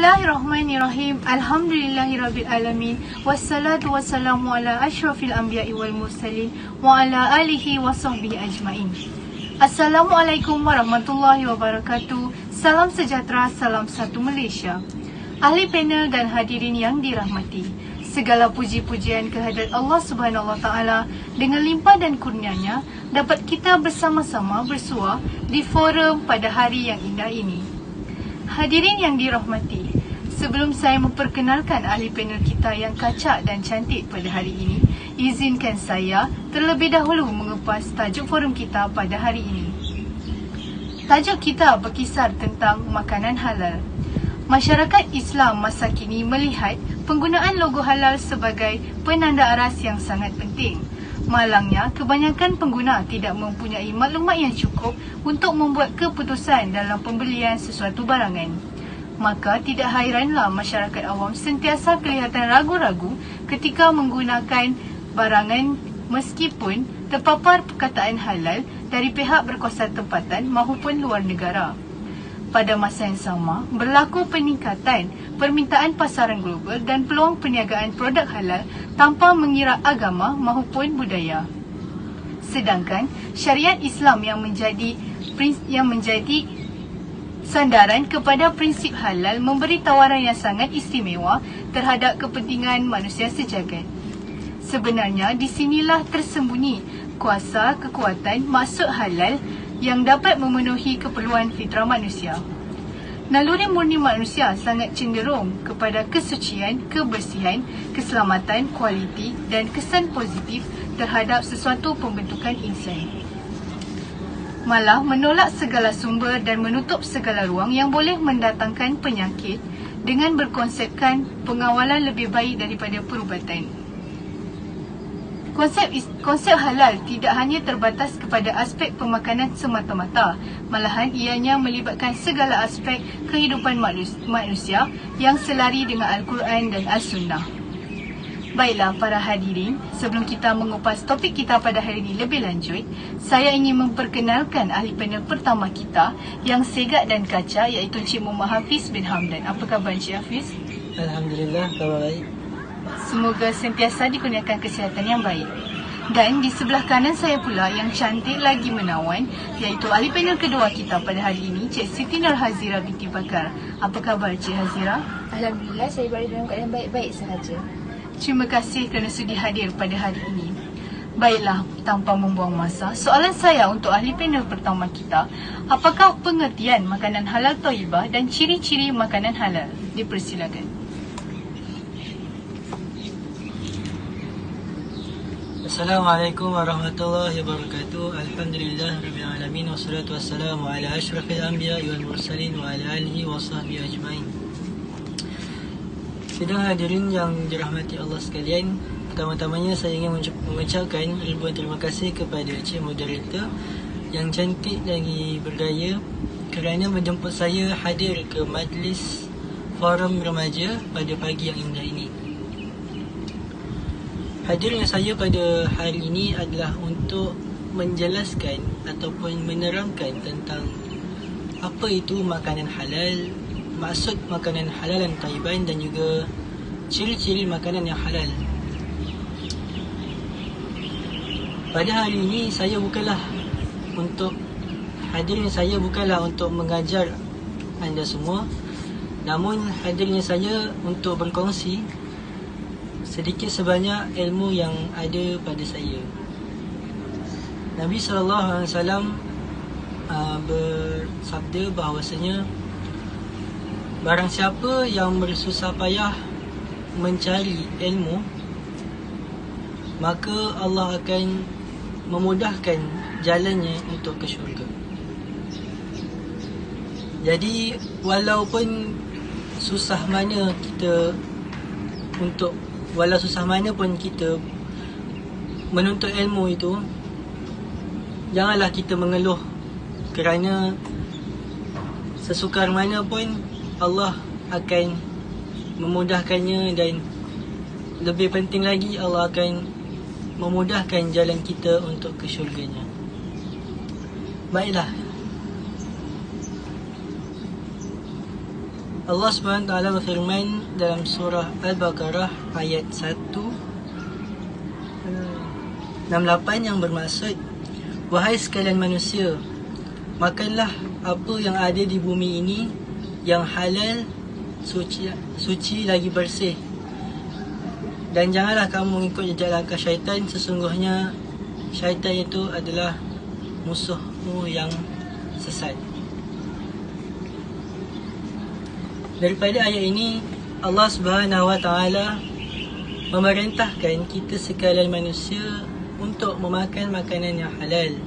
Bismillahirrahmanirrahim. Alhamdulillahirabbil wassalatu wassalamu ala asyrafil anbiya'i wal mursalin wa ala alihi wa sahbihi ajmain. Assalamualaikum warahmatullahi wabarakatuh. Salam sejahtera, salam satu Malaysia. Ahli panel dan hadirin yang dirahmati, segala puji-pujian kehadrat Allah Subhanahu Wa Taala dengan limpah dan kurnianya dapat kita bersama-sama bersua di forum pada hari yang indah ini. Hadirin yang dirahmati, sebelum saya memperkenalkan ahli panel kita yang kacak dan cantik pada hari ini, izinkan saya terlebih dahulu mengupas tajuk forum kita pada hari ini. Tajuk kita berkisar tentang makanan halal. Masyarakat Islam masa kini melihat penggunaan logo halal sebagai penanda aras yang sangat penting. Malangnya, kebanyakan pengguna tidak mempunyai maklumat yang cukup untuk membuat keputusan dalam pembelian sesuatu barangan. Maka tidak hairanlah masyarakat awam sentiasa kelihatan ragu-ragu ketika menggunakan barangan meskipun terpapar perkataan halal dari pihak berkuasa tempatan maupun luar negara. Pada masa yang sama, berlaku peningkatan permintaan pasaran global dan peluang perniagaan produk halal tanpa mengira agama maupun budaya. Sedangkan syariat Islam yang menjadi sandaran kepada prinsip halal memberi tawaran yang sangat istimewa terhadap kepentingan manusia sejagat. Sebenarnya di sinilah tersembunyi kuasa kekuatan maksud halal yang dapat memenuhi keperluan fitrah manusia. Naluri murni manusia sangat cenderung kepada kesucian, kebersihan, keselamatan, kualiti dan kesan positif terhadap sesuatu pembentukan insan. Malah menolak segala sumber dan menutup segala ruang yang boleh mendatangkan penyakit dengan berkonsepkan pengawalan lebih baik daripada perubatan. Konsep halal tidak hanya terbatas kepada aspek pemakanan semata-mata, malahan ianya melibatkan segala aspek kehidupan manusia yang selari dengan Al-Quran dan As-Sunnah. Baiklah para hadirin, sebelum kita mengupas topik kita pada hari ini lebih lanjut, saya ingin memperkenalkan ahli panel pertama kita yang segat dan kacak, iaitu Encik Muhammad Hafiz bin Hamdan. Apa khabar Encik Hafiz? Alhamdulillah, khabar baik. Semoga sentiasa dikurniakan kesihatan yang baik. Dan di sebelah kanan saya pula yang cantik lagi menawan, iaitu ahli panel kedua kita pada hari ini, Cik Siti Nur Hazira binti Bakar. Apa khabar Cik Hazira? Alhamdulillah, saya berada dalam keadaan baik-baik sahaja. Terima kasih kerana sudi hadir pada hari ini. Baiklah, tanpa membuang masa, soalan saya untuk ahli panel pertama kita, apakah pengertian makanan halal thayyibah dan ciri-ciri makanan halal? Dipersilakan. Assalamualaikum warahmatullahi wabarakatuh. Alhamdulillah rabbil alamin wassalatu wassalamu ala asyrafil anbiya'i wal mursalin wa ala alihi wa sahbihi ajmain. Sidang hadirin yang dirahmati Allah sekalian, pertama-tamanya saya ingin mengucapkan ribuan terima kasih kepada Cik Moderator yang cantik lagi berdaya kerana menjemput saya hadir ke majlis forum remaja pada pagi yang indah ini. Hadirnya saya pada hari ini adalah untuk menjelaskan ataupun menerangkan tentang apa itu makanan halal, maksud makanan halal dan thayyiban dan juga ciri-ciri makanan yang halal. Pada hari ini hadirnya saya bukanlah untuk mengajar anda semua, namun hadirnya saya untuk berkongsi sedikit sebanyak ilmu yang ada pada saya. Nabi SAW bersabda bahawasanya barang siapa yang bersusah payah mencari ilmu, maka Allah akan memudahkan jalannya untuk ke syurga. Jadi walaupun susah mana pun kita menuntut ilmu itu, janganlah kita mengeluh, kerana sesukar mana pun Allah akan memudahkannya, dan lebih penting lagi Allah akan memudahkan jalan kita untuk ke syurganya. Baiklah, Allah SWT berfirman dalam surah Al-Baqarah ayat 168 yang bermaksud, wahai sekalian manusia, makanlah apa yang ada di bumi ini yang halal, suci lagi bersih, dan janganlah kamu mengikut jejak langkah syaitan, sesungguhnya syaitan itu adalah musuhmu yang sesat. Daripada ayat ini, Allah SWT memerintahkan kita sekalian manusia untuk memakan makanan yang halal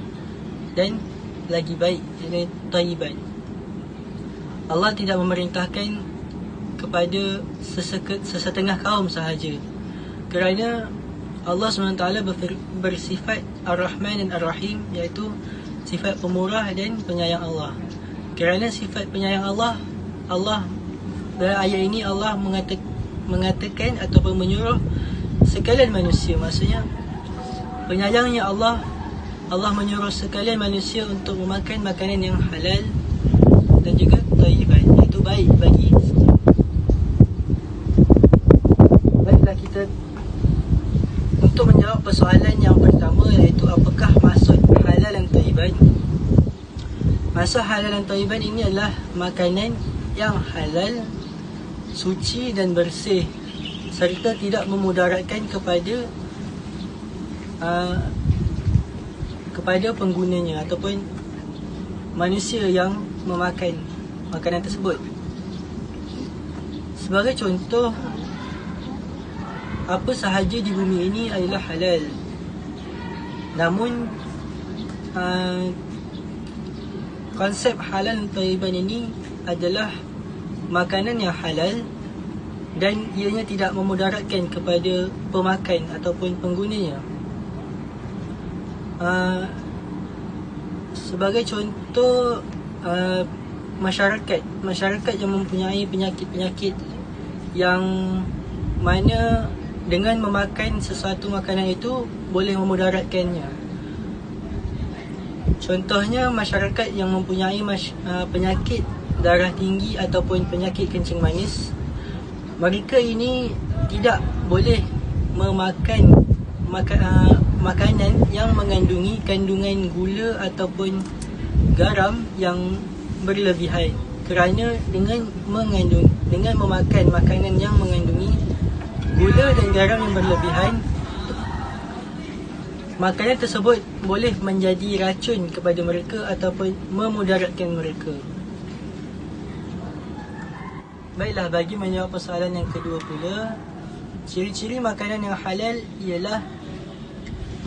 dan lagi baik, iaitu thayyiban. Allah tidak memerintahkan kepada sesetengah kaum sahaja, kerana Allah SWT bersifat Ar-Rahman dan Ar-Rahim, iaitu sifat pemurah dan penyayang Allah. Kerana sifat penyayang Allah dalam ayat ini Allah mengatakan ataupun menyuruh sekalian manusia. Maksudnya penyayangnya Allah menyuruh sekalian manusia untuk memakan makanan yang halal dan juga thayyiban, iaitu baik bagi. Baiklah, kita untuk menjawab persoalan yang pertama, iaitu apakah maksud halal dan thayyiban. Maksud halal dan thayyiban ini adalah makanan yang halal, suci dan bersih, serta tidak memudaratkan kepada penggunanya ataupun manusia yang memakan makanan tersebut. Sebagai contoh, apa sahaja di bumi ini adalah halal. Namun konsep halal dan thayyiban ini adalah makanan yang halal dan ianya tidak memudaratkan kepada pemakan ataupun penggunanya. Sebagai contoh, masyarakat yang mempunyai penyakit-penyakit yang mana dengan memakan sesuatu makanan itu boleh memudaratkannya. Contohnya, masyarakat yang mempunyai penyakit darah tinggi ataupun penyakit kencing manis, mereka ini tidak boleh memakan makanan yang mengandungi kandungan gula ataupun garam yang berlebihan, kerana dengan memakan makanan yang mengandungi gula dan garam yang berlebihan, makanan tersebut boleh menjadi racun kepada mereka ataupun memudaratkan mereka. Baiklah, bagi menjawab persoalan yang kedua pula, ciri-ciri makanan yang halal ialah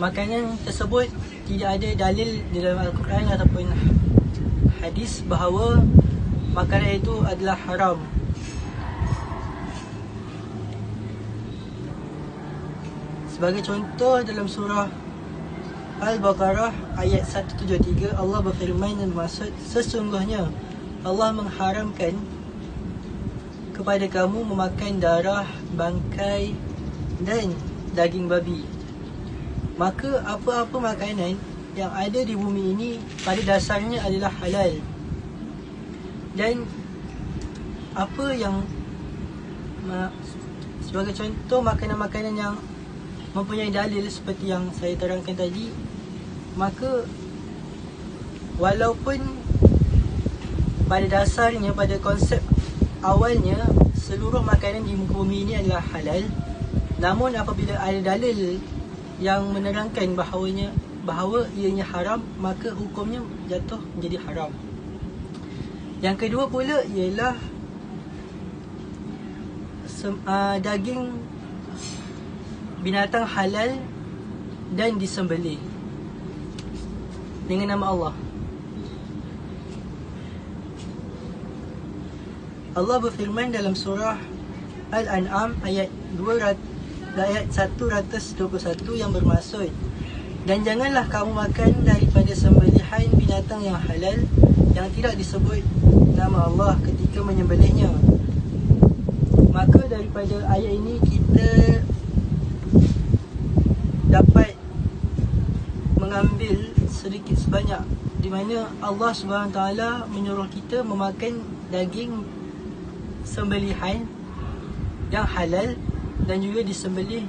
makanan tersebut tidak ada dalil di dalam Al-Quran ataupun hadis bahawa makanan itu adalah haram. Sebagai contoh, dalam surah Al-Baqarah ayat 173, Allah berfirman dan bermaksud, sesungguhnya Allah mengharamkan kepada kamu memakan darah, bangkai dan daging babi. Maka apa-apa makanan yang ada di bumi ini pada dasarnya adalah halal. Dan apa yang sebagai contoh, makanan-makanan yang mempunyai dalil seperti yang saya terangkan tadi, maka walaupun pada dasarnya, pada konsep awalnya, seluruh makanan di muka bumi ini adalah halal, namun apabila ada dalil yang menerangkan bahawa ianya haram, maka hukumnya jatuh menjadi haram. Yang kedua pula ialah daging binatang halal dan disembelih dengan nama Allah. Allah berfirman dalam surah Al-An'am ayat 121 yang bermaksud, dan janganlah kamu makan daripada sembelihan binatang yang halal yang tidak disebut nama Allah ketika menyembelihnya. Maka daripada ayat ini kita dapat mengambil sedikit sebanyak di mana Allah SWT menyuruh kita memakan daging sembelihan yang halal dan juga disembelih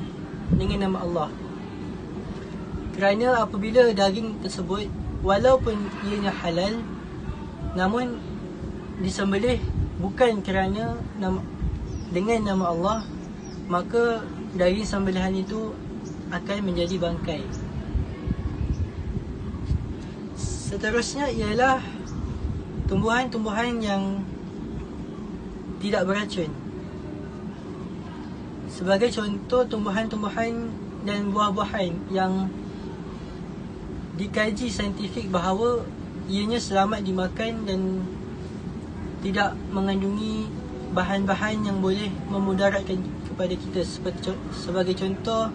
dengan nama Allah. Kerana apabila daging tersebut walaupun ianya halal, namun disembelih bukan kerana dengan nama Allah, maka daging sembelihan itu akan menjadi bangkai. Seterusnya ialah tumbuhan-tumbuhan yang tidak beracun. Sebagai contoh, tumbuhan-tumbuhan dan buah-buahan yang dikaji saintifik bahawa ianya selamat dimakan dan tidak mengandungi bahan-bahan yang boleh memudaratkan kepada kita. Sebagai contoh,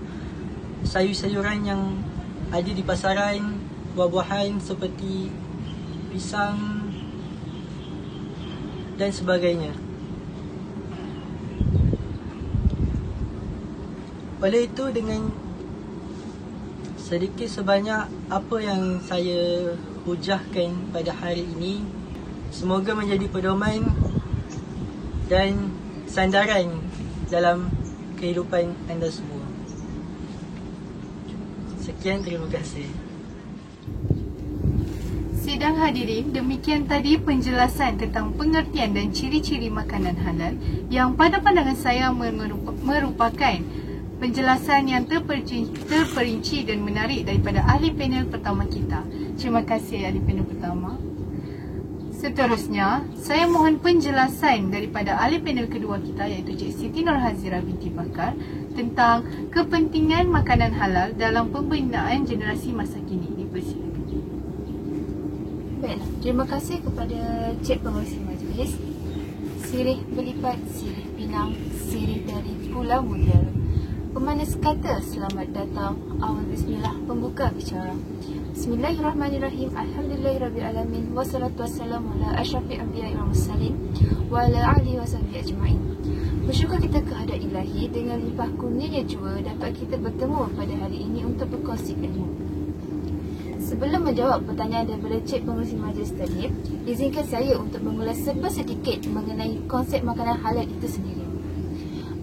sayur-sayuran yang ada di pasaran, buah-buahan seperti pisang dan sebagainya. Oleh itu, dengan sedikit sebanyak apa yang saya hujahkan pada hari ini, semoga menjadi pedoman dan sandaran dalam kehidupan anda semua. Sekian, terima kasih. Sidang hadirin, demikian tadi penjelasan tentang pengertian dan ciri-ciri makanan halal yang pada pandangan saya merupakan penjelasan yang terperinci dan menarik daripada ahli panel pertama kita. Terima kasih ahli panel pertama. Seterusnya, saya mohon penjelasan daripada ahli panel kedua kita, iaitu Cik Siti Nurhazirah binti Bakar, tentang kepentingan makanan halal dalam pembinaan generasi masa kini. Dipersilakan. Baiklah, terima kasih kepada Cik Pengerusi Majlis, Sirih Berlipat, Sirih Pinang, Sirih dari Pulau Mulia. Pemanas kata, selamat datang. Awal bismillah, pembuka bicara. Bismillahirrahmanirrahim. Alhamdulillahirrabbilalamin. Wassalatu wassalamu ala asyrafil anbiya'i wal mursalin wa ala alihi wa sahbihi ajma'in. Bersyukur kita kehadrat ilahi, dengan limpah kurnianya jua dapat kita bertemu pada hari ini untuk berkongsi ilmu. Sebelum menjawab pertanyaan daripada Cik Pengerusi Majlis tadi, izinkan saya untuk mengulas sedikit mengenai konsep makanan halal itu sendiri.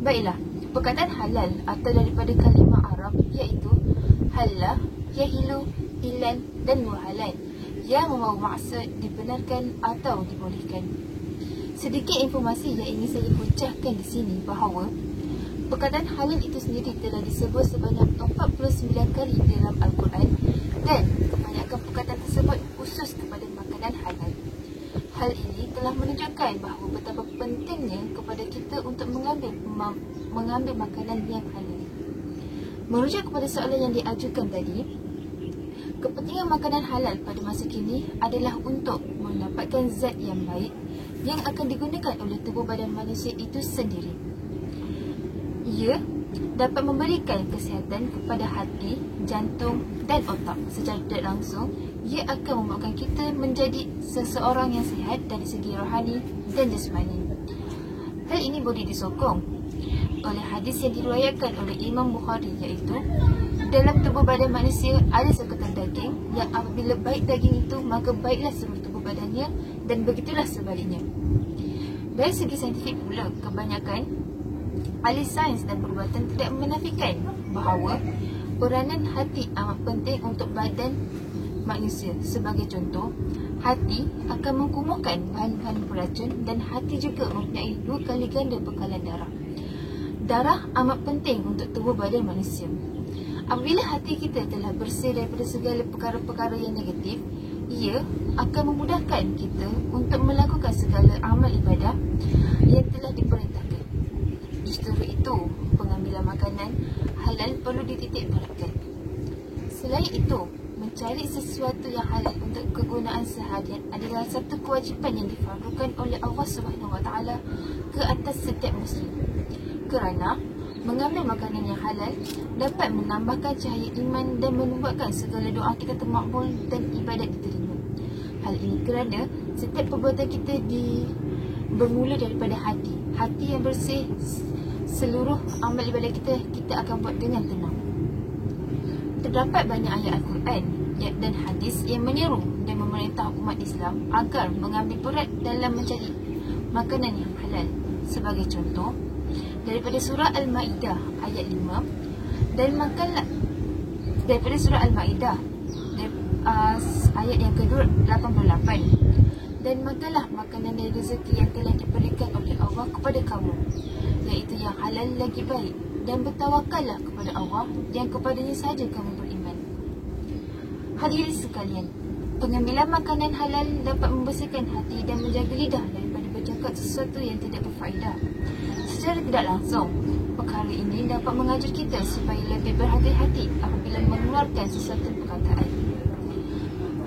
Baiklah, perkataan halal atau daripada kalimah Arab iaitu halal, yahilu, ilan dan muhalal yang membawa maksud dibenarkan atau dibolehkan. Sedikit informasi yang ingin saya ucapkan di sini bahawa perkataan halal itu sendiri telah disebut sebanyak 49 kali dalam Al-Quran dan kebanyakan perkataan tersebut khusus kepada makanan halal. Hal ini telah menunjukkan bahawa betapa pentingnya kepada kita untuk mengambil makanan yang halal. Merujuk kepada soalan yang diajukan tadi, kepentingan makanan halal pada masa kini adalah untuk mendapatkan zat yang baik yang akan digunakan oleh tubuh badan manusia itu sendiri. Ia dapat memberikan kesihatan kepada hati, jantung dan otak. Secara tidak langsung, ia akan membuatkan kita menjadi seseorang yang sihat dari segi rohani dan jasmani. Hal ini boleh disokong oleh hadis yang diriwayatkan oleh Imam Bukhari, iaitu dalam tubuh badan manusia ada sekatan daging yang apabila baik daging itu, maka baiklah seluruh tubuh badannya, dan begitulah sebaliknya. Dari segi saintifik pula, kebanyakan ahli sains dan perubatan tidak menafikan bahawa peranan hati amat penting untuk badan manusia. Sebagai contoh, hati akan mengkumpulkan bahan-bahan beracun dan hati juga mempunyai 2 kali ganda bekalan darah. Darah amat penting untuk tubuh badan manusia. Apabila hati kita telah bersih daripada segala perkara-perkara yang negatif, ia akan memudahkan kita untuk melakukan segala amal ibadah yang telah diperintahkan. Justru itu, pengambilan makanan halal perlu dititik beratkan. Selain itu, mencari sesuatu yang halal untuk kegunaan seharian adalah satu kewajipan yang difardukan oleh Allah SWT ke atas setiap Muslim. Kerana mengambil makanan yang halal dapat menambahkan cahaya iman dan membuatkan segala doa kita termakbul dan ibadat diterima. Hal ini kerana setiap perbuatan kita bermula daripada hati. Hati yang bersih, seluruh amal ibadat kita akan buat dengan tenang. Terdapat banyak ayat Al-Quran dan hadis yang menyeru dan memerintah umat Islam agar mengambil berat dalam mencari makanan yang halal. Sebagai contoh, daripada surah Al-Ma'idah ayat 5, dan makanlah daripada surah Al-Ma'idah ayat yang ke-88, dan makanlah makanan dari rezeki yang telah diberikan oleh Allah kepada kamu, iaitu yang halal lagi baik, dan bertawakallah kepada Allah yang kepadanya sahaja kamu beriman. Hadirin sekalian, pengambilan makanan halal dapat membersihkan hati dan menjaga lidah daripada bercakap sesuatu yang tidak berfaedah. Secara tidak langsung, perkara ini dapat mengajar kita supaya lebih berhati-hati apabila mengeluarkan sesuatu perkataan.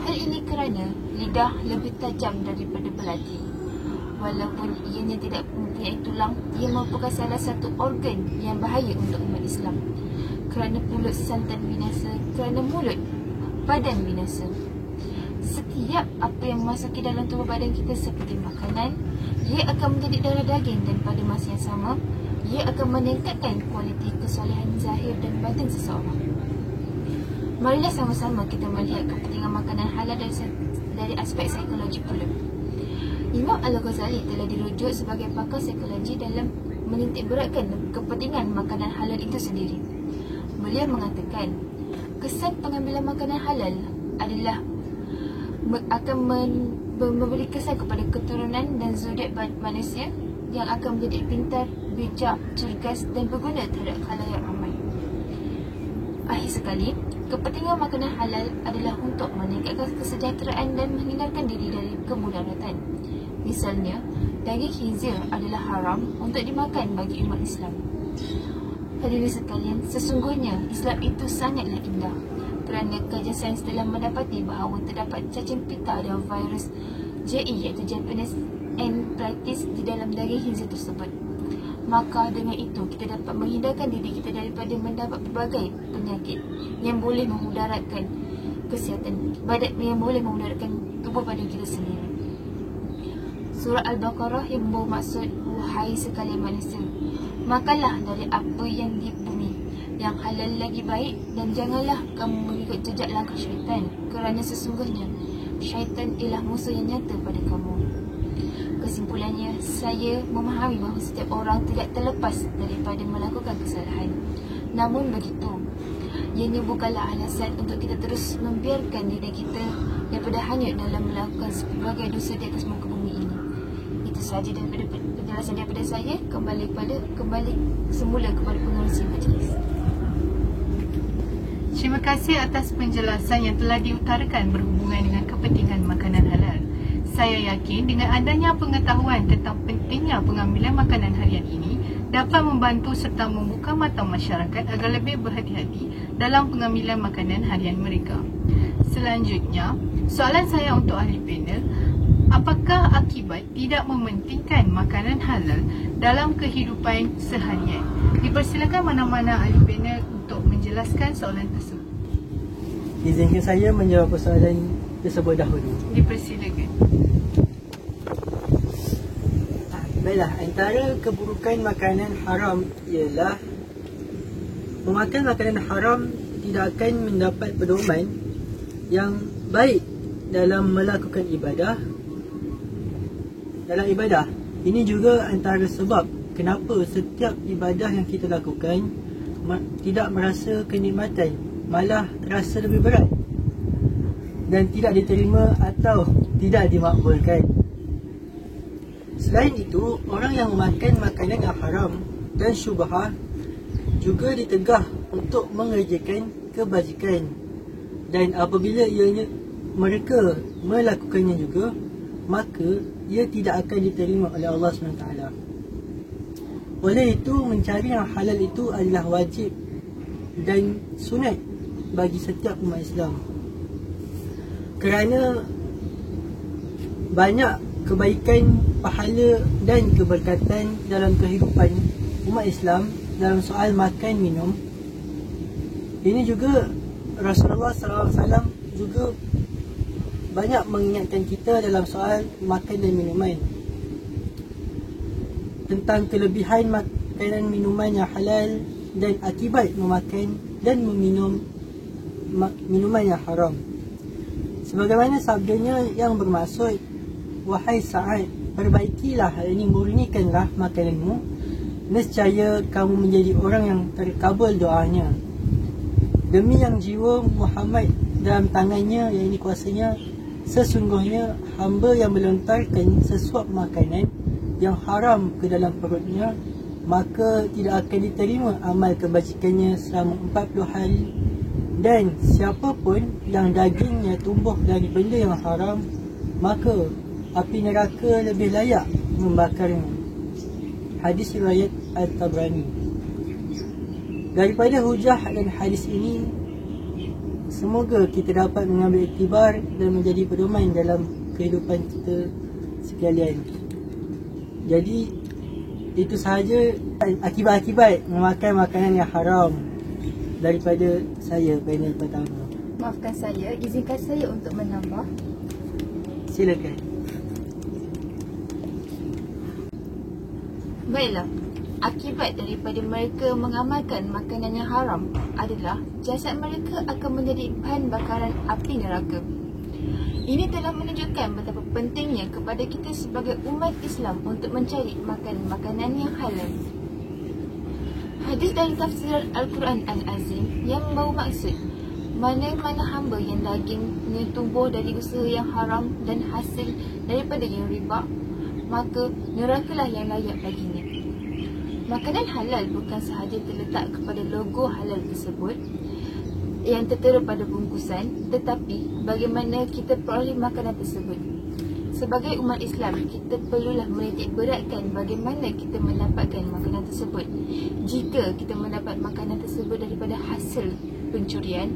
Hal ini kerana lidah lebih tajam daripada belati. Walaupun ianya tidak mempunyai tulang, ia merupakan salah satu organ yang bahaya untuk umat Islam. Kerana mulut santan binasa, kerana mulut badan binasa. Setiap apa yang memasuki dalam tubuh badan kita seperti makanan, ia akan menjadi darah daging, dan pada masa yang sama, ia akan meningkatkan kualiti kesolehan zahir dan batin seseorang. Marilah sama-sama kita melihat kepentingan makanan halal dari aspek psikologi pula. Imam Al-Ghazali telah dirujuk sebagai pakar psikologi dalam menitik beratkan kepentingan makanan halal itu sendiri. Beliau mengatakan, kesan pengambilan makanan halal adalah akan memberi kesan kepada keturunan dan zodiak manusia yang akan menjadi pintar, bijak, cergas dan berguna terhadap khalayak ramai. Akhir sekali, kepentingan makanan halal adalah untuk meningkatkan kesejahteraan dan menghindarkan diri dari kemudaratan. Misalnya, daging khinzir adalah haram untuk dimakan bagi umat Islam. Hadirin sekalian, sesungguhnya Islam itu sangatlah indah, kerana kajian sains telah mendapati bahawa terdapat cacing pita dan virus JE iaitu Japanese Enteritis di dalam daging khinzir tersebut. Maka dengan itu kita dapat menghindarkan diri kita daripada mendapat berbagai penyakit yang boleh memudaratkan kesihatan badan, yang boleh memudaratkan tubuh badan kita sendiri. Surah Al-Baqarah yang membawa maksud, wahai sekalian manusia, makanlah dari apa yang di bumi, yang halal lagi baik, dan janganlah kamu mengikut jejak langkah syaitan, kerana sesungguhnya syaitan ialah musuh yang nyata pada kamu. Kesimpulannya, saya memahami bahawa setiap orang tidak terlepas daripada melakukan kesalahan. Namun begitu, ianya bukanlah alasan untuk kita terus membiarkan diri kita daripada hanyut dalam melakukan sebagai dosa di atas muka bumi ini. Itu sahaja daripada penjelasan daripada saya. Kembali semula kepada pengerusi majlis. Terima kasih atas penjelasan yang telah diutarakan berhubungan dengan kepentingan makanan halal. Saya yakin dengan adanya pengetahuan tentang pentingnya pengambilan makanan harian ini dapat membantu serta membuka mata masyarakat agar lebih berhati-hati dalam pengambilan makanan harian mereka. Selanjutnya, soalan saya untuk ahli panel, apakah akibat tidak mementingkan makanan halal dalam kehidupan seharian? Dipersilakan mana-mana ahli panel untuk menjelaskan soalan tersebut. Izinkan saya menjawab soalan tersebut dahulu. Dipersilakan. Baiklah, antara keburukan makanan haram ialah memakan makanan haram tidak akan mendapat pedoman yang baik dalam melakukan ibadah. Dalam ibadah, ini juga antara sebab kenapa setiap ibadah yang kita lakukan tidak merasa kenikmatan, malah terasa lebih berat dan tidak diterima atau tidak dimakbulkan. Selain itu, orang yang memakan makanan yang haram dan syubhah juga ditegah untuk mengerjakan kebajikan, dan apabila mereka melakukannya juga, maka ia tidak akan diterima oleh Allah SWT. Oleh itu, mencari yang halal itu adalah wajib dan sunat bagi setiap umat Islam, kerana banyak kebaikan, pahala dan keberkatan dalam kehidupan umat Islam dalam soal makan minum. Ini juga Rasulullah SAW juga banyak mengingatkan kita dalam soal makan dan minuman, tentang kelebihan makanan minuman yang halal dan akibat memakan dan meminum minuman yang haram. Sebagaimana sabdanya yang bermaksud, wahai Sa'ad, perbaikilah hal ini, murnikanlah makananmu, nescaya kamu menjadi orang yang terkabul doanya. Demi yang jiwa Muhammad dalam tangannya, yang ini kuasanya, sesungguhnya hamba yang melontarkan sesuap makanan yang haram ke dalam perutnya, maka tidak akan diterima amal kebajikannya selama 40 hari. Dan siapa pun yang dagingnya tumbuh dari benda yang haram, maka api neraka lebih layak membakarnya. Hadis riwayat Al-Tabrani. Daripada hujah dan hadis ini, semoga kita dapat mengambil iktibar dan menjadi pedoman dalam kehidupan kita sekalian. Jadi itu sahaja akibat-akibat memakan makanan yang haram daripada saya, panel pertama. Maafkan saya, izinkan saya untuk menambah. Silakan. Baiklah, akibat daripada mereka mengamalkan makanan yang haram adalah jasad mereka akan menjadi bahan bakaran api neraka. Ini telah menunjukkan betapa pentingnya kepada kita sebagai umat Islam untuk mencari makanan yang halal. Hadis dari tafsir Al-Quran Al-Azim yang membawa maksud, mana-mana hamba yang dagingnya tumbuh dari usaha yang haram dan hasil daripada yang riba, maka nerakalah yang layak baginya. Makanan halal bukan sahaja terletak kepada logo halal tersebut yang tertera pada bungkusan, tetapi bagaimana kita peroleh makanan tersebut. Sebagai umat Islam, kita perlulah menitik beratkan bagaimana kita mendapatkan makanan tersebut. Jika kita mendapat makanan tersebut daripada hasil pencurian,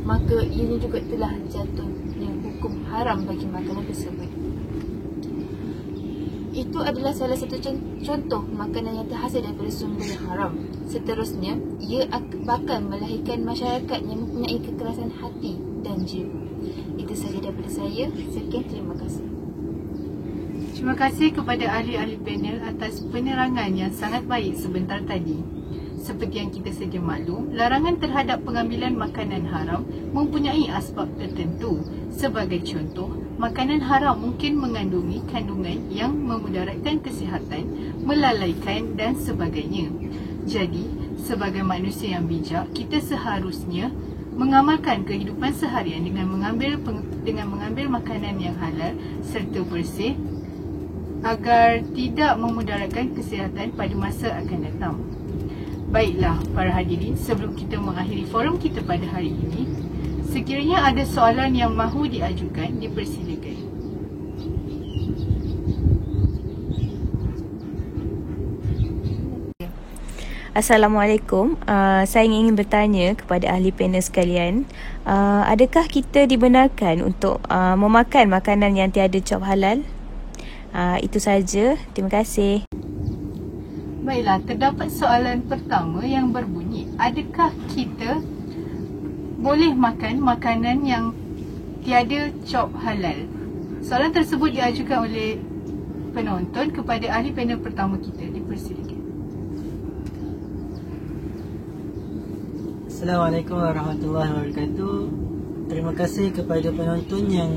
maka ini juga telah jatuhnya hukum haram bagi makanan tersebut. Itu adalah salah satu contoh makanan yang terhasil daripada sumber yang haram. Seterusnya, ia bakal melahirkan masyarakat yang mempunyai kekerasan hati dan jiwa. Itu sahaja daripada saya. Sekian, terima kasih. Terima kasih kepada ahli-ahli panel atas penerangan yang sangat baik sebentar tadi. Seperti yang kita sedia maklum, larangan terhadap pengambilan makanan haram mempunyai asbab tertentu. Sebagai contoh, makanan haram mungkin mengandungi kandungan yang memudaratkan kesihatan, melalaikan dan sebagainya. Jadi, sebagai manusia yang bijak, kita seharusnya mengamalkan kehidupan seharian dengan mengambil makanan yang halal serta bersih agar tidak memudaratkan kesihatan pada masa akan datang. Baiklah para hadirin, sebelum kita mengakhiri forum kita pada hari ini, sekiranya ada soalan yang mahu diajukan, dipersilakan. Assalamualaikum. Saya ingin bertanya kepada ahli panel sekalian, adakah kita dibenarkan untuk memakan makanan yang tiada cop halal? Itu saja. Terima kasih. Baiklah, terdapat soalan pertama yang berbunyi, adakah kita boleh makan makanan yang tiada cop halal? Soalan tersebut diajukan oleh penonton kepada ahli panel pertama kita. Dipersilakan. Assalamualaikum warahmatullahi wabarakatuh. Terima kasih kepada penonton yang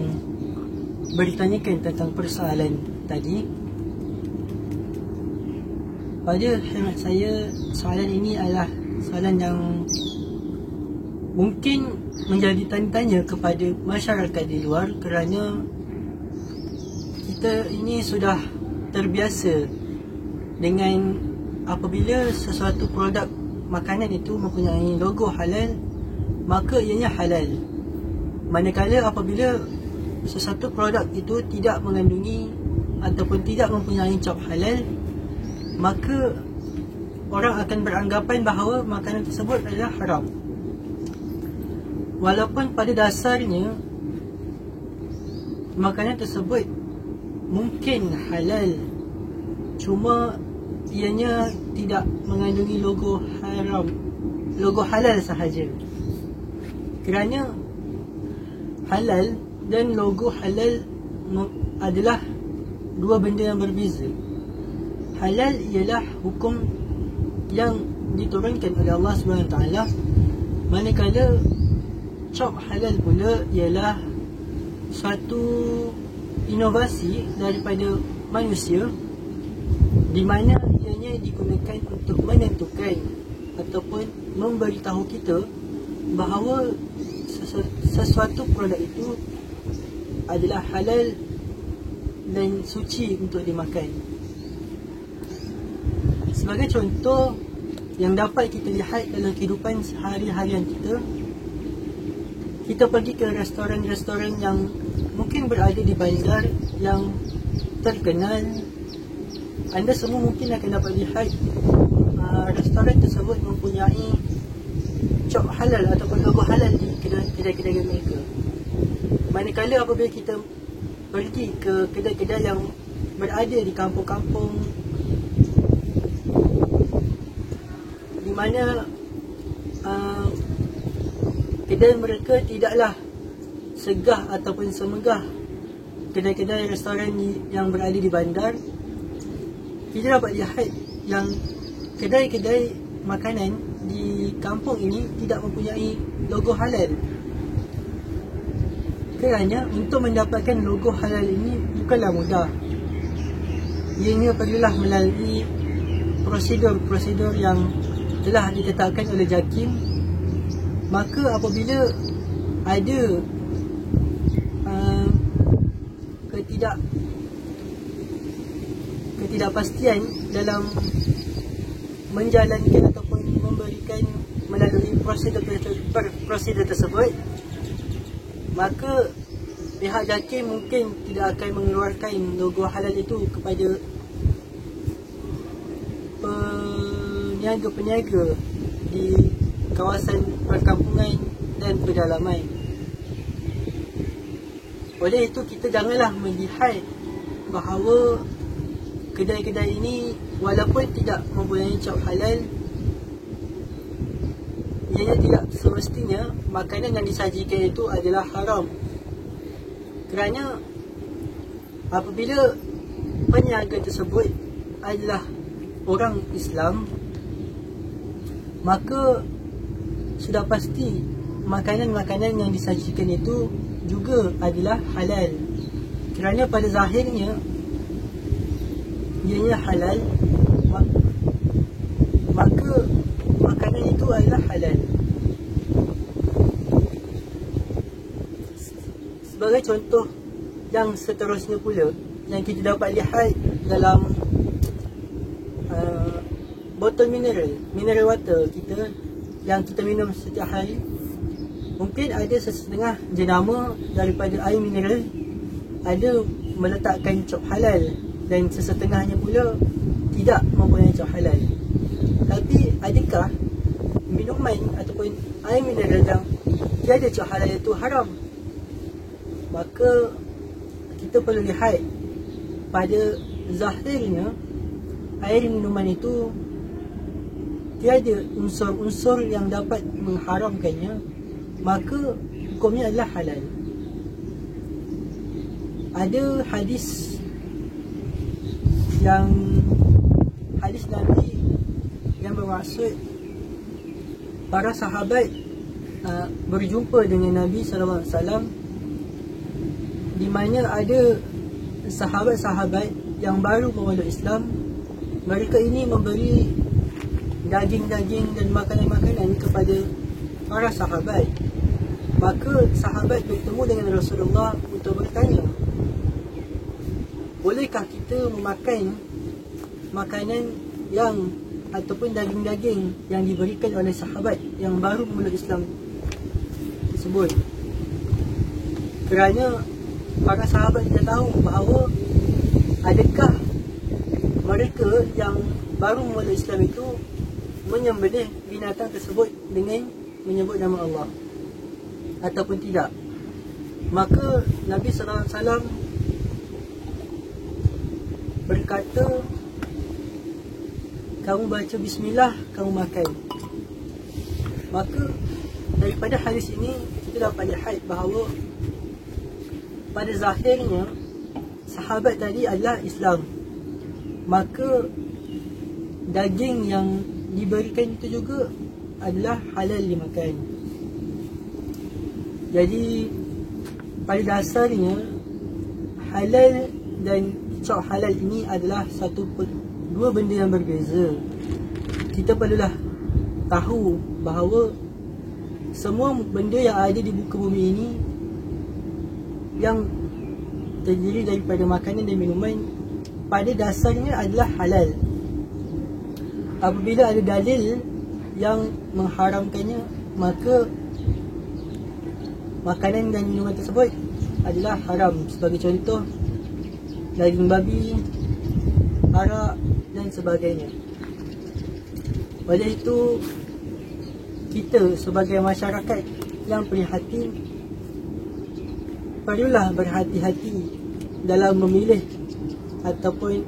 bertanyakan tentang persoalan tadi. Pada khidmat saya, soalan ini adalah soalan yang mungkin menjadi tanda-tanya kepada masyarakat di luar, kerana kita ini sudah terbiasa dengan apabila sesuatu produk makanan itu mempunyai logo halal, maka ianya halal. Manakala apabila sesuatu produk itu tidak mengandungi ataupun tidak mempunyai cap halal, maka orang akan beranggapan bahawa makanan tersebut adalah haram. Walaupun pada dasarnya makanan tersebut mungkin halal, cuma ianya tidak mengandungi logo haram, logo halal sahaja. Kerana halal dan logo halal adalah dua benda yang berbeza. Halal ialah hukum yang diturunkan oleh Allah SWT, manakala cap halal pula ialah suatu inovasi daripada manusia, di mana ianya digunakan untuk menentukan ataupun memberitahu kita bahawa sesuatu produk itu adalah halal dan suci untuk dimakan. Sebagai contoh yang dapat kita lihat dalam kehidupan sehari-harian kita, kita pergi ke restoran-restoran yang mungkin berada di bandar yang terkenal. Anda semua mungkin akan dapat lihat restoran tersebut mempunyai cop halal ataupun logo halal di kedai-kedai mereka. Manakala apabila kita pergi ke kedai-kedai yang berada di kampung-kampung di mana kedai mereka tidaklah segah ataupun semegah kedai-kedai restoran yang berada di bandar, kita dapat lihat yang kedai-kedai makanan di kampung ini tidak mempunyai logo halal. Kerana untuk mendapatkan logo halal ini bukanlah mudah. Ianya perlulah melalui prosedur-prosedur yang telah ditetapkan oleh JAKIM. Maka apabila ada ketidakpastian dalam menjalankan ataupun memberikan melalui prosedur tersebut, maka pihak JAKIM mungkin tidak akan mengeluarkan logo halal itu kepada peniaga-peniaga di kawasan perkampungan dan pedalaman. Oleh itu, kita janganlah melihat bahawa kedai-kedai ini walaupun tidak mempunyai cap halal, ianya tidak semestinya makanan yang disajikan itu adalah haram. Kerana apabila peniaga tersebut adalah orang Islam, maka sudah pasti makanan-makanan yang disajikan itu juga adalah halal. Kerana pada zahirnya ianya halal, maka makanan itu adalah halal. Sebagai contoh yang seterusnya pula yang kita dapat lihat dalam botol mineral water kita yang kita minum setiap hari, mungkin ada sesetengah jenama daripada air mineral ada meletakkan cap halal dan sesetengahnya pula tidak mempunyai cap halal. Tapi adakah minuman ataupun air mineral yang tiada cap halal itu haram? Maka kita perlu lihat pada zahirnya air minuman itu tiada unsur-unsur yang dapat mengharamkannya, maka hukumnya adalah halal. Ada hadis Nabi yang bermaksud para sahabat berjumpa dengan Nabi SAW, di mana ada sahabat-sahabat yang baru memeluk Islam. Mereka ini memberi daging-daging dan makanan-makanan kepada para sahabat. Maka sahabat bertemu dengan Rasulullah untuk bertanya, bolehkah kita memakan makanan yang ataupun daging-daging yang diberikan oleh sahabat yang baru memeluk Islam tersebut? Kerana para sahabat tidak tahu bahawa adakah mereka yang baru memeluk Islam itu menyembelih binatang tersebut dengan menyebut nama Allah ataupun tidak. Maka Nabi SAW berkata, kamu baca bismillah, kamu makan. Maka daripada hadis ini kita dapat lihat bahawa pada zahirnya sahabat tadi adalah Islam, maka daging yang diberikan itu juga adalah halal dimakan. Jadi pada dasarnya halal dan cop halal ini adalah dua benda yang berbeza. Kita perlulah tahu bahawa semua benda yang ada di muka bumi ini yang terdiri daripada makanan dan minuman pada dasarnya adalah halal. Apabila ada dalil yang mengharamkannya, maka makanan dan minuman tersebut adalah haram. Sebagai contoh, daging babi, arak dan sebagainya. Oleh itu, kita sebagai masyarakat yang prihatin perlulah berhati-hati dalam memilih ataupun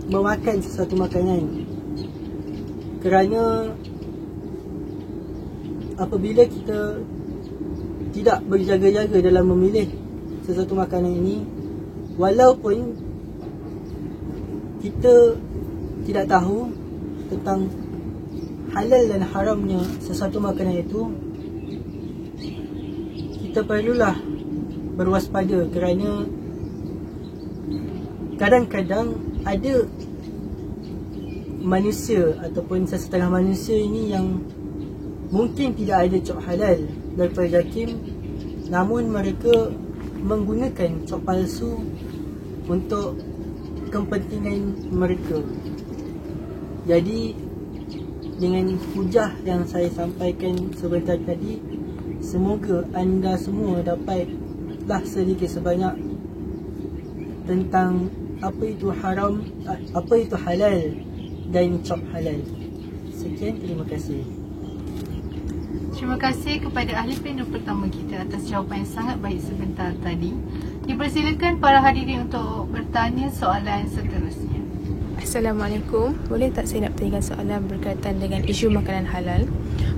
memakan sesuatu makanan. Kerana apabila kita tidak berjaga-jaga dalam memilih sesuatu makanan ini, walaupun kita tidak tahu tentang halal dan haramnya sesuatu makanan itu, kita perlulah berwaspada kerana kadang-kadang ada manusia ataupun sesetengah manusia ini yang mungkin tidak ada cop halal daripada JAKIM, namun mereka menggunakan cop palsu untuk kepentingan mereka. Jadi dengan hujah yang saya sampaikan sebentar tadi, semoga anda semua dapatlah sedikit sebanyak tentang apa itu haram, apa itu halal dan cop halal. Sekian, terima kasih. Terima kasih kepada ahli panel pertama kita atas jawapan yang sangat baik sebentar tadi. Dipersilakan para hadirin untuk bertanya soalan seterusnya. Assalamualaikum. Boleh tak saya nak bertanyakan soalan berkaitan dengan isu makanan halal?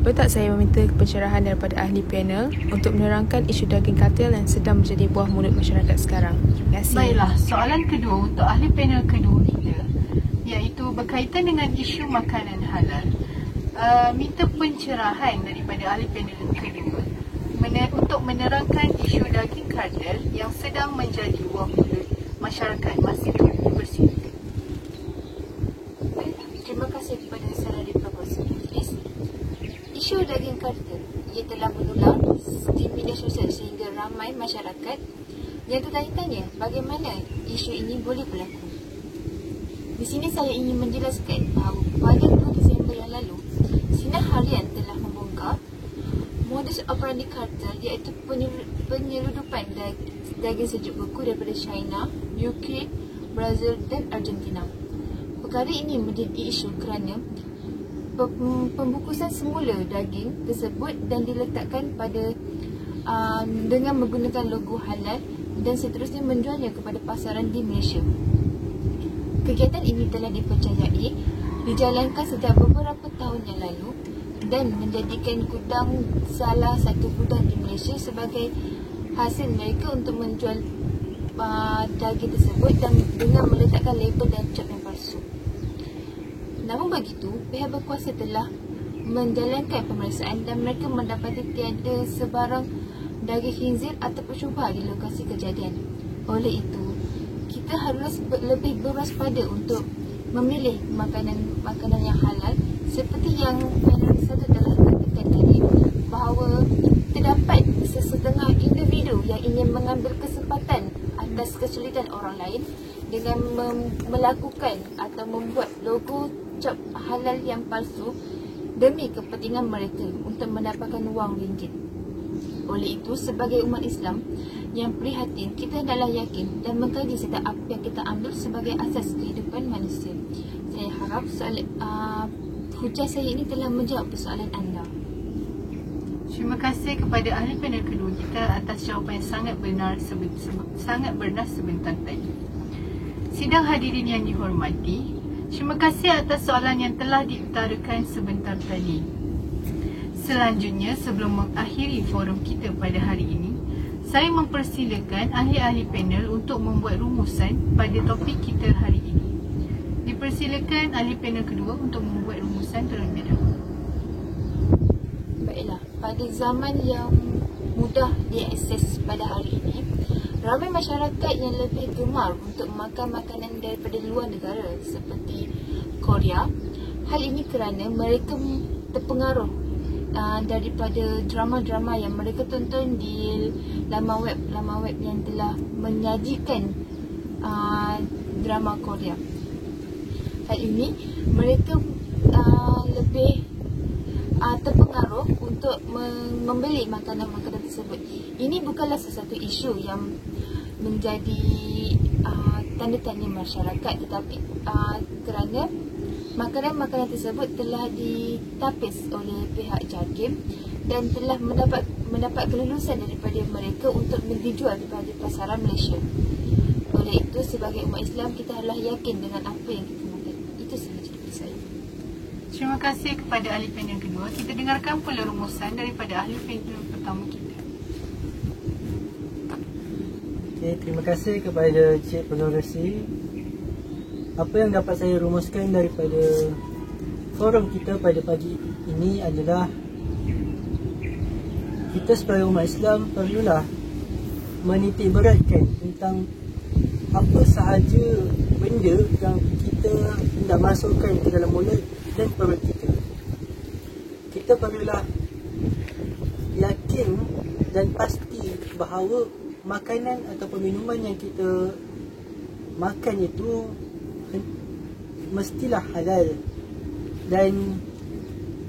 Boleh tak saya meminta pencerahan daripada ahli panel untuk menerangkan isu daging kartel yang sedang menjadi buah mulut masyarakat sekarang? Terima kasih. Baiklah, soalan kedua untuk ahli panel kedua kita, iaitu berkaitan dengan isu makanan halal. Minta pencerahan daripada ahli panel kedua untuk menerangkan isu daging kartel yang sedang menjadi buah mulut masyarakat masa itu. Dipersilakan. Terima kasih kepada Saradi Proposal. Isu daging kartel ia telah menular di media sosial sehingga ramai masyarakat yang tertanya-tanya bagaimana isu ini boleh berlaku. Di sini saya ingin menjelaskan bahawa pada 2 Disember yang lalu, Sinar Harian telah membongkar modus operandi kartel, iaitu penyeludupan daging sejuk beku daripada China, UK, Brazil dan Argentina. Perkara ini menjadi isu kerana pembungkusan semula daging tersebut dan diletakkan pada dengan menggunakan logo halal dan seterusnya menjualnya kepada pasaran di Malaysia. Kegiatan ini telah dipercayai dijalankan sejak beberapa tahun yang lalu dan menjadikan gudang salah satu gudang di Malaysia sebagai hasil mereka untuk menjual daging tersebut dan dengan meletakkan label dan cap yang palsu. Namun begitu, pihak berkuasa telah menjalankan pemeriksaan dan mereka mendapati tiada sebarang daging khinzir ataupun syubha di lokasi kejadian. Oleh itu, kita harus lebih berwaspada untuk memilih makanan yang halal, seperti yang panel satu telah katakan tadi, bahawa terdapat sesetengah individu yang ingin mengambil kesempatan atas kesulitan orang lain dengan melakukan atau membuat logo cap halal yang palsu demi kepentingan mereka untuk mendapatkan wang ringgit. Oleh itu, sebagai umat Islam yang prihatin, kita hendaklah yakin dan mengkaji setiap apa yang kita ambil sebagai asas kehidupan manusia. Saya harap hujah saya ini telah menjawab persoalan anda. Terima kasih kepada ahli panel kedua kita atas jawapan yang sangat benar sebentar tadi. Sidang hadirin yang dihormati, terima kasih atas soalan yang telah diutarakan sebentar tadi. Selanjutnya, sebelum mengakhiri forum kita pada hari ini, saya mempersilakan ahli-ahli panel untuk membuat rumusan pada topik kita hari ini. Dipersilakan ahli panel kedua untuk membuat rumusan terlebih dahulu. Baiklah, pada zaman yang mudah diakses pada hari ini, Ramai masyarakat yang lebih gemar untuk makan makanan daripada luar negara seperti Korea. Hal ini kerana mereka terpengaruh daripada drama-drama yang mereka tonton di laman web yang telah menyajikan drama Korea. Hal ini mereka lebih terpengaruh untuk membeli makanan-makanan tersebut. Ini bukanlah sesuatu isu yang menjadi tanda tanya masyarakat, tetapi kerana makanan-makanan tersebut telah ditapis oleh pihak JAKIM dan telah mendapat kelulusan daripada mereka untuk dijual di pasaran Malaysia. Oleh itu, sebagai umat Islam, kita adalah yakin dengan apa yang kita makan. Itu sahaja dari saya. Terima kasih kepada ahli panel kedua. Kita dengarkan pula rumusan daripada ahli panel pertama kita. Okay, terima kasih kepada Cik Pengerusi. Apa yang dapat saya rumuskan daripada forum kita pada pagi ini adalah kita sebagai umat Islam perlulah menitik beratkan tentang apa sahaja benda yang kita hendak masukkan ke dalam mulut dan perut kita. Kita perlulah yakin dan pasti bahawa makanan atau minuman yang kita makan itu mestilah halal, dan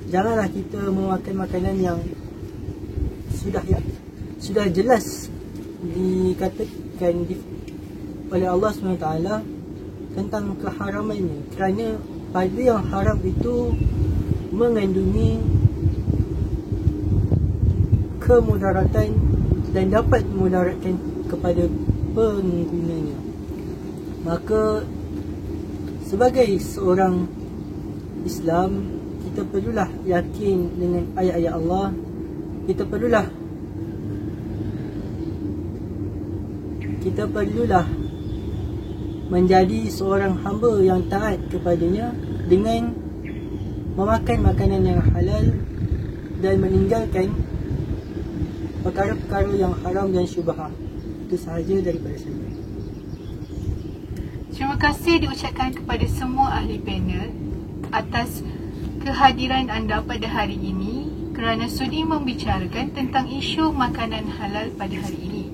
janganlah kita memakan makanan yang sudah jelas dikatakan oleh Allah SWT tentang keharamannya, kerana pada yang haram itu mengandungi kemudaratan dan dapat memudaratkan kepada penggunanya. Maka sebagai seorang Islam, kita perlulah yakin dengan ayat-ayat Allah. Kita perlulah menjadi seorang hamba yang taat kepadanya dengan memakan makanan yang halal dan meninggalkan perkara-perkara yang haram dan syubhah. Itu sahaja daripada saya. Terima kasih diucapkan kepada semua ahli panel atas kehadiran anda pada hari ini kerana sudi membicarakan tentang isu makanan halal pada hari ini.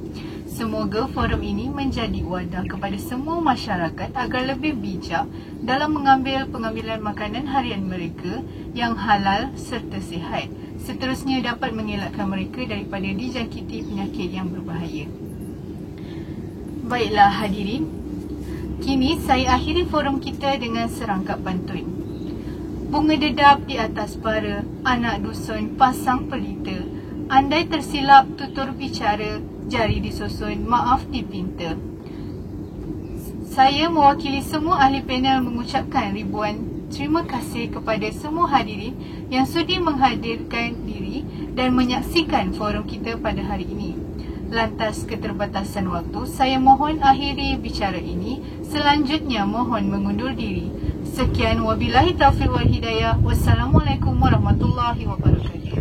Semoga forum ini menjadi wadah kepada semua masyarakat agar lebih bijak dalam mengambil pengambilan makanan harian mereka yang halal serta sihat. Seterusnya dapat mengelakkan mereka daripada dijangkiti penyakit yang berbahaya. Baiklah hadirin, kini saya akhiri forum kita dengan serangkap pantun. Bunga dedap di atas para, anak dusun pasang pelita. Andai tersilap tutur bicara, jari disusun, maaf dipinta. Saya mewakili semua ahli panel mengucapkan ribuan terima kasih kepada semua hadirin yang sudi menghadirkan diri dan menyaksikan forum kita pada hari ini. Lantas keterbatasan waktu, saya mohon akhiri bicara ini. Selanjutnya mohon mengundur diri. Sekian, wabillahi taufiq wal hidayah. Wassalamualaikum warahmatullahi wabarakatuh.